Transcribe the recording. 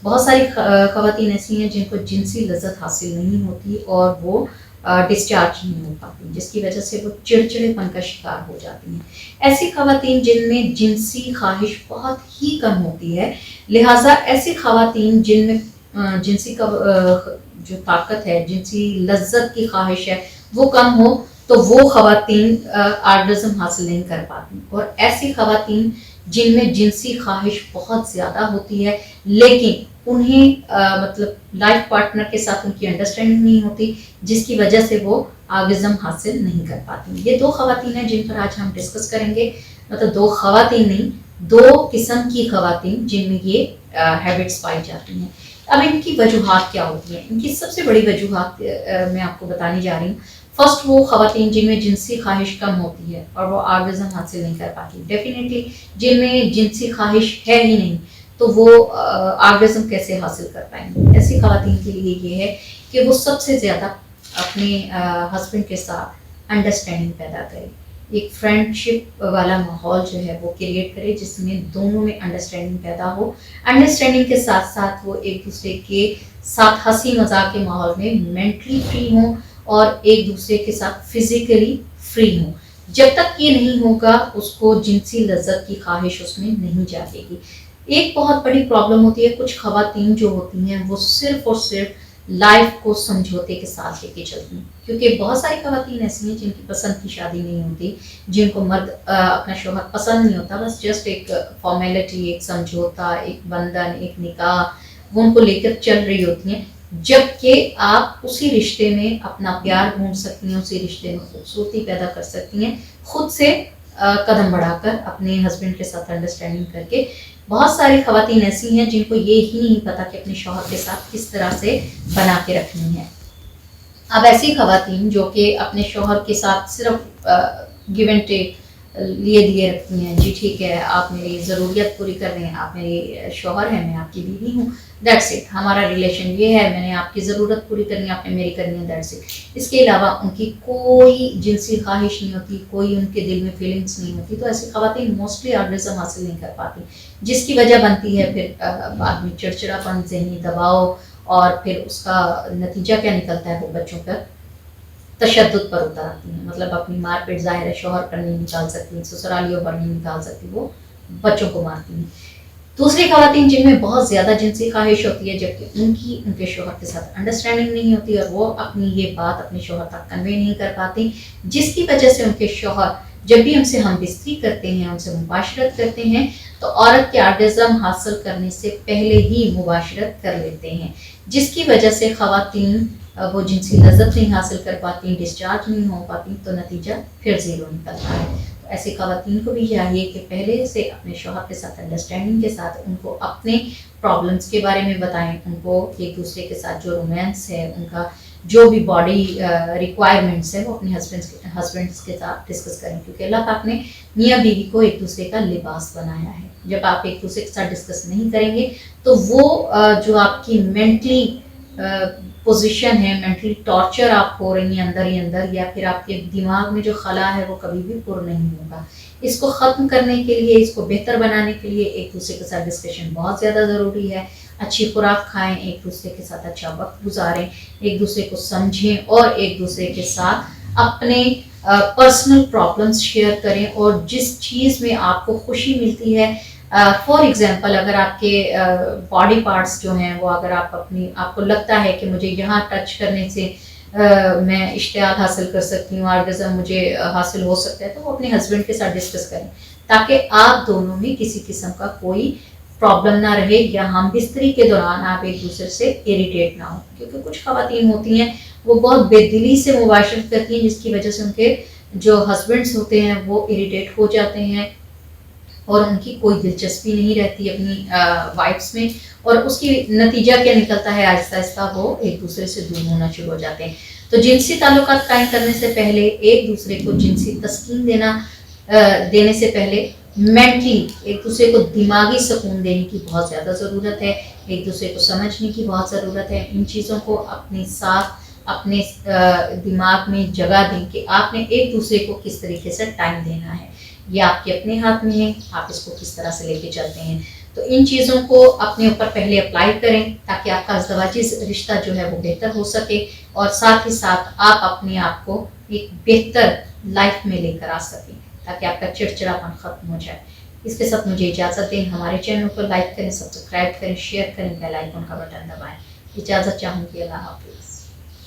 بہت ساری خواتین ایسی ہیں جن کو جنسی لذت حاصل نہیں ہوتی اور وہ ڈسچارج نہیں ہو پاتی، جس کی وجہ سے وہ چڑچڑے پن کا شکار ہو جاتی ہیں۔ ایسی خواتین جن میں جنسی خواہش بہت ہی کم ہوتی ہے، لہٰذا ایسی خواتین جن میں جنسی کا جو طاقت ہے، جنسی لذت کی خواہش ہے وہ کم ہو، تو وہ خواتین آرگزم حاصل نہیں کر پاتی۔ اور ایسی خواتین جن میں جنسی خواہش بہت زیادہ ہوتی ہے لیکن انہیں مطلب لائف پارٹنر کے ساتھ ان کی انڈرسٹینڈنگ نہیں ہوتی، جس کی وجہ سے وہ آرگزم حاصل نہیں کر پاتی۔ یہ دو خواتین ہیں جن پر آج ہم ڈسکس کریں گے، مطلب دو خواتین نہیں، دو قسم کی خواتین جن میں یہ ہیبٹس پائی جاتی ہیں۔ اب ان کی وجوہات کیا ہوتی ہیں؟ ان کی سب سے بڑی وجوہات میں آپ کو بتانے جا رہی ہوں۔ فرسٹ، وہ خواتین جن میں جنسی خواہش کم ہوتی ہے اور وہ آرگزم حاصل نہیں کر پاتی۔ ڈیفینیٹلی جن میں جنسی خواہش ہے ہی نہیں تو وہ آرگزم کیسے حاصل کر پائیں گے؟ ایسی خواتین کے لیے یہ ہے کہ وہ سب سے زیادہ اپنے ہسبینڈ کے ساتھ انڈرسٹینڈنگ پیدا کرے، ایک فرینڈ شپ والا ماحول جو ہے وہ کریٹ کرے جس میں دونوں میں انڈرسٹینڈنگ پیدا ہو۔ انڈرسٹینڈنگ کے ساتھ ساتھ وہ ایک دوسرے کے ساتھ ہنسی مذاق کے ماحول میں مینٹلی فری ہوں اور ایک دوسرے کے ساتھ فزیکلی فری ہوں۔ جب تک یہ نہیں ہوگا اس کو جنسی لذت کی خواہش اس میں نہیں جاگے گی۔ ایک بہت بڑی پرابلم ہوتی ہے، کچھ خواتین جو ہوتی ہیں وہ صرف اور صرف لائف کو سمجھوتے کے ساتھ لے کے چلتی ہیں، کیونکہ بہت ساری خواتین ایسی ہیں جن کی پسند کی شادی نہیں ہوتی، جن کو مرد اپنا شوہر پسند نہیں ہوتا، بس جسٹ ایک فارمیلٹی، ایک سمجھوتا، ایک بندھن، ایک نکاح وہ ان کو لے کر چل رہی ہوتی ہیں، جبکہ آپ اسی رشتے میں اپنا پیار ڈھونڈ سکتی ہیں، اسی رشتے میں خوبصورتی پیدا کر سکتی ہیں خود سے قدم بڑھا کر، اپنے ہسبینڈ کے ساتھ انڈرسٹینڈنگ کر کے۔ بہت ساری خواتین ایسی ہیں جن کو یہ ہی نہیں پتا کہ اپنے شوہر کے ساتھ کس طرح سے بنا کے رکھنی ہے۔ اب ایسی خواتین جو کہ اپنے شوہر کے ساتھ صرف گیو اینڈ ٹیک لیے دیے رکھتی ہیں، جی ٹھیک ہے آپ میری ضروریت پوری کر رہے ہیں، آپ میری شوہر ہیں، میں آپ کی بیوی ہوں، دیٹس اٹ، ہمارا ریلیشن یہ ہے، میں نے آپ کی ضرورت پوری کرنی ہے، آپ نے میری کرنی ہے، دیٹس اٹ۔ اس کے علاوہ ان کی کوئی جنسی خواہش نہیں ہوتی، کوئی ان کے دل میں فیلنگس نہیں ہوتی، تو ایسی خواتین موسٹلی آرگزم حاصل نہیں کر پاتی، جس کی وجہ بنتی ہے پھر بعد میں چڑچڑاپن، ذہنی دباؤ، اور پھر اس کا نتیجہ کیا نکلتا ہے، وہ بچوں پر تشدد پر اتر آتی ہیں، مطلب اپنی مار پیٹ ظاہر ہے شوہر پر نہیں نکال سکتی، سسرالیوں پر نہیں نکال سکتی، وہ بچوں کو مارتی ہیں۔ دوسری خواتین جن میں بہت زیادہ جنسی خواہش ہوتی ہے، جبکہ ان کے شوہر کے ساتھ انڈرسٹینڈنگ نہیں ہوتی اور وہ اپنی یہ بات اپنے شوہر تک کنوے نہیں کر پاتی، جس کی وجہ سے ان کے شوہر جب بھی ان سے ہم بستری کرتے ہیں، ان سے مباشرت کرتے ہیں، تو عورت کے آرگزم حاصل کرنے سے پہلے ہی مباشرت کر لیتے ہیں، جس کی وجہ سے خواتین وہ جنسی لذت نہیں حاصل کر پاتی، ڈسچارج نہیں ہو پاتی، تو نتیجہ پھر زیرو نکلتا ہے۔ تو ایسی خواتین کو بھی چاہیے کہ پہلے سے اپنے شوہر کے ساتھ انڈرسٹینڈنگ کے ساتھ ان کو اپنے پرابلمس کے بارے میں بتائیں، ان کو ایک دوسرے کے ساتھ جو رومانس ہے، ان کا جو بھی باڈی ریکوائرمنٹس ہے، وہ اپنے ہسبینڈس کے ساتھ ڈسکس کریں، کیونکہ اللہ پاک نے میاں بیوی کو ایک دوسرے کا لباس بنایا ہے۔ جب آپ ایک دوسرے کے ساتھ ڈسکس نہیں کریں گے تو وہ جو آپ کی مینٹلی پوزیشن ہے، مینٹلی ٹارچر آپ ہو رہی ہیں اندر ہی اندر، یا پھر آپ کے دماغ میں جو خلا ہے وہ کبھی بھی پر نہیں ہوگا۔ اس کو ختم کرنے کے لیے، اس کو بہتر بنانے کے لیے ایک دوسرے کے ساتھ ڈسکشن بہت زیادہ ضروری ہے۔ اچھی خوراک کھائیں، ایک دوسرے کے ساتھ اچھا وقت گزاریں، ایک دوسرے کو سمجھیں اور ایک دوسرے کے ساتھ اپنے پرسنل پرابلمس شیئر کریں، اور جس چیز میں آپ کو خوشی ملتی ہے، فار ایگزامپل اگر آپ کے باڈی پارٹس جو ہیں وہ اگر آپ کو لگتا ہے کہ مجھے یہاں ٹچ کرنے سے میں اشتعال حاصل کر سکتی ہوں، آرگزم مجھے حاصل ہو سکتا ہے، تو وہ اپنے ہسبینڈ کے ساتھ ڈسکس کریں، تاکہ آپ دونوں میں کسی قسم کا کوئی پرابلم نہ رہے، یا ہم بستری کے دوران آپ ایک دوسرے سے اریٹیٹ نہ ہوں، کیونکہ کچھ خواتین ہوتی ہیں وہ بہت بے دلی سے مباشرت کرتی ہیں، جس کی وجہ سے ان کے جو ہسبینڈس ہوتے ہیں وہ اریٹیٹ ہو جاتے ہیں اور ان کی کوئی دلچسپی نہیں رہتی اپنی وائفس میں، اور اس کی نتیجہ کیا نکلتا ہے، آہستہ آہستہ وہ ایک دوسرے سے دور ہونا شروع ہو جاتے ہیں۔ تو جنسی تعلقات قائم کرنے سے پہلے ایک دوسرے کو جنسی تسکین دینے سے پہلے مینٹلی ایک دوسرے کو دماغی سکون دینے کی بہت زیادہ ضرورت ہے، ایک دوسرے کو سمجھنے کی بہت ضرورت ہے۔ ان چیزوں کو اپنے ساتھ اپنے دماغ میں جگہ دیں کہ آپ نے ایک دوسرے کو کس طریقے سے ٹائم دینا ہے، یہ آپ کے اپنے ہاتھ میں ہے، آپ اس کو کس طرح سے لے کے چلتے ہیں۔ تو تو ان چیزوں کو اپنے اوپر پہلے اپلائی کریں تاکہ آپ کا ازدواجی رشتہ جو ہے وہ بہتر ہو سکے، اور ساتھ ہی ساتھ آپ اپنے آپ کو ایک بہتر لائف میں لے کر آ سکیں تاکہ آپ کا چڑچڑاپن ختم ہو جائے۔ اس کے ساتھ مجھے اجازت دیں، ہمارے چینل کو لائک کریں، سبسکرائب کریں، شیئر کریں، بیل آئیکن کا بٹن دبائیں۔ اجازت چاہوں گی، اللہ حافظ۔